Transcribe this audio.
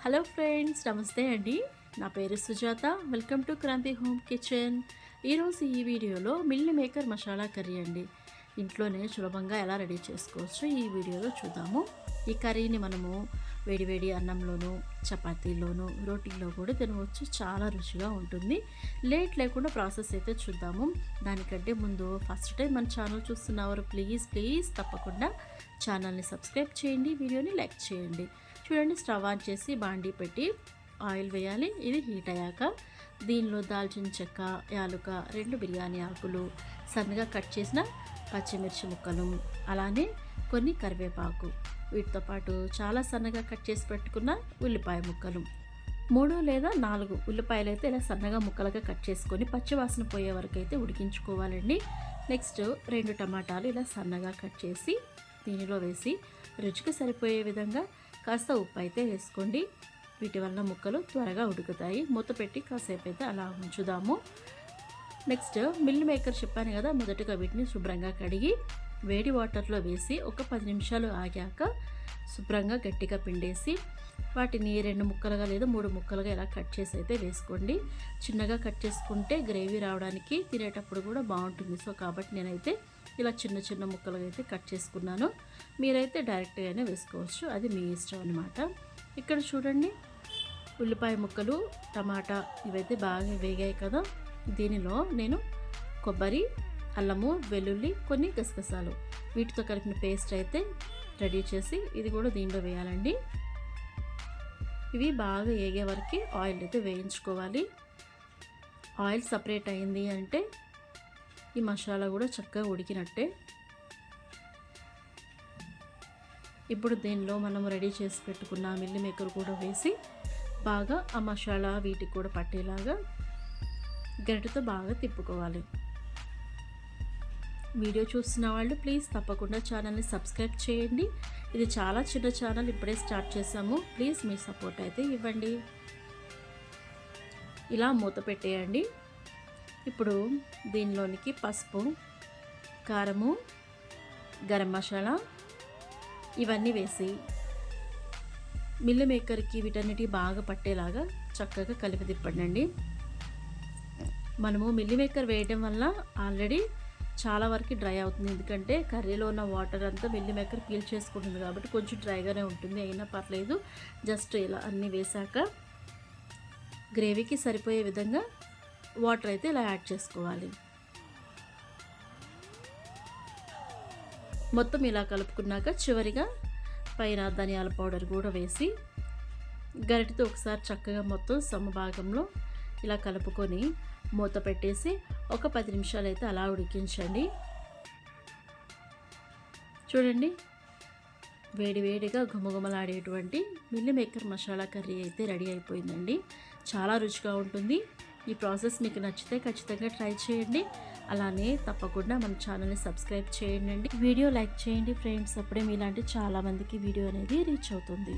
Hello friends, నమస్తే అండి. నా పేరు Sujatha. Welcome to Kranti home kitchen. ఈరోజు ఈ వీడియోలో మిల్ మేకర్ మసాలా కర్రీ అండి. ఇంట్లోనే సులభంగా ఎలా రెడీ చేసుకోవచ్చో ఈ వీడియోలో చూద్దాము. ఈ కర్రీని మనము వేడివేడి అన్నంలోనూ, చపాతీలోనూ, రోటీలో కూడా తినవచ్చు. చాలా రుచిగా ఉంటుంది. లేట్ లేకుండా ప్రాసెస్ అయితే చూద్దాము. దానికంటే ముందు ఫస్ట్ టైం మన ఛానల్ చూస్తున్నవారు ప్లీజ్ తప్పకుండా ఛానల్ని సబ్స్క్రైబ్ చేయండి, వీడియోని లైక్ చేయండి. చూడండి, స్టవ్ ఆన్ చేసి బాండీ పెట్టి ఆయిల్ వేయాలి. ఇది హీట్ అయ్యాక దీనిలో దాల్చిన చెక్క, యాలుక, 2 బిర్యానీ ఆకులు, సన్నగా కట్ చేసిన పచ్చిమిర్చి ముక్కలు, అలానే కొన్ని కరివేపాకు, వీటితో పాటు చాలా సన్నగా కట్ చేసి పెట్టుకున్న ఉల్లిపాయ ముక్కలు, 3 లేదా 4 ఉల్లిపాయలు అయితే ఇలా సన్నగా ముక్కలుగా కట్ చేసుకొని పచ్చివాసన పోయే వరకు అయితే ఉడికించుకోవాలండి. నెక్స్ట్ 2 టమాటాలు ఇలా సన్నగా కట్ చేసి దీనిలో వేసి రుచికి సరిపోయే విధంగా కాస్త ఉప్పు అయితే వేసుకోండి. వీటి వల్ల ముక్కలు త్వరగా ఉడుకుతాయి. మూత పెట్టి కాసేపు అయితే అలా ఉంచుదాము. నెక్స్ట్ మిల్ మేకర్ చెప్పాను కదా, మొదటగా వీటిని శుభ్రంగా కడిగి వేడి వాటర్లో వేసి ఒక 10 నిమిషాలు ఆగాక శుభ్రంగా గట్టిగా పిండేసి వాటిని 2 ముక్కలుగా లేదా 3 ముక్కలుగా ఇలా కట్ చేసి అయితే వేసుకోండి. చిన్నగా కట్ చేసుకుంటే గ్రేవీ రావడానికి తినేటప్పుడు కూడా బాగుంటుంది. సో కాబట్టి నేనైతే ఇలా చిన్న ముక్కలుగా అయితే కట్ చేసుకున్నాను. మీరైతే డైరెక్ట్గానే వేసుకోవచ్చు, అది మీ ఇష్టం అనమాట. ఇక్కడ చూడండి, ఉల్లిపాయ ముక్కలు, టమాటా ఇవైతే బాగా వేగాయి కదా. దీనిలో నేను కొబ్బరి, అల్లము, వెల్లుల్లి, కొన్ని గసగసాలు వీటితో కలిపిన పేస్ట్ అయితే రెడీ చేసి ఇది కూడా దీనిలో వేయాలండి. ఇవి బాగా వేగే వరకు ఆయిల్ అయితే వేయించుకోవాలి. ఆయిల్ సపరేట్ అయింది అంటే ఈ మసాలా కూడా చక్కగా ఉడికినట్టే. ఇప్పుడు దీనిలో మనం రెడీ చేసి పెట్టుకున్న మిల్ మేకర్ కూడా వేసి బాగా ఆ మసాలా వీటికి కూడా పట్టేలాగా గరిటెతో బాగా తిప్పుకోవాలి. వీడియో చూస్తున్న వాళ్ళు ప్లీజ్ తప్పకుండా ఛానల్ని సబ్స్క్రైబ్ చేయండి. ఇది చాలా చిన్న ఛానల్, ఇప్పుడే స్టార్ట్ చేసాము. ప్లీజ్ మీ సపోర్ట్ అయితే ఇవ్వండి. ఇలా మూత పెట్టేయండి. ఇప్పుడు దీనిలోనికి పసుపు, కారము, గరం మసాలా ఇవన్నీ వేసి మిల్ మేకర్కి వీటన్నిటి బాగా పట్టేలాగా చక్కగా కలిపి తిప్పండి. మనము మిల్ మేకర్ వేయడం వల్ల ఆల్రెడీ చాలా వరకు డ్రై అవుతుంది. ఎందుకంటే కర్రీలో ఉన్న వాటర్ అంతా మిల్ మేకర్ పీల్ చేసుకుంటుంది కాబట్టి కొంచెం డ్రైగానే ఉంటుంది. అయినా పర్లేదు. జస్ట్ ఇలా అన్నీ వేసాక గ్రేవీకి సరిపోయే విధంగా వాటర్ అయితే ఇలా యాడ్ చేసుకోవాలి. మొత్తం ఇలా కలుపుకున్నాక చివరిగా పైన ధనియాల పౌడర్ కూడా వేసి గరిటెతో ఒకసారి చక్కగా మొత్తం సమభాగంలో ఇలా కలుపుకొని మూత పెట్టేసి ఒక 10 నిమిషాలు అయితే అలా ఉడికించండి. చూడండి, వేడివేడిగా గుమగుమలాడేటువంటి మిల్ మేకర్ మసాలా కర్రీ అయితే రెడీ అయిపోయిందండి. చాలా రుచిగా ఉంటుంది. ఈ ప్రాసెస్ మీకు నచ్చితే ఖచ్చితంగా ట్రై చేయండి. అలానే తప్పకుండా మన ఛానల్ని సబ్స్క్రైబ్ చేయండి. వీడియో లైక్ చేయండి ఫ్రెండ్స్. అప్పుడే మీలాంటి చాలామందికి వీడియో అనేది రీచ్ అవుతుంది.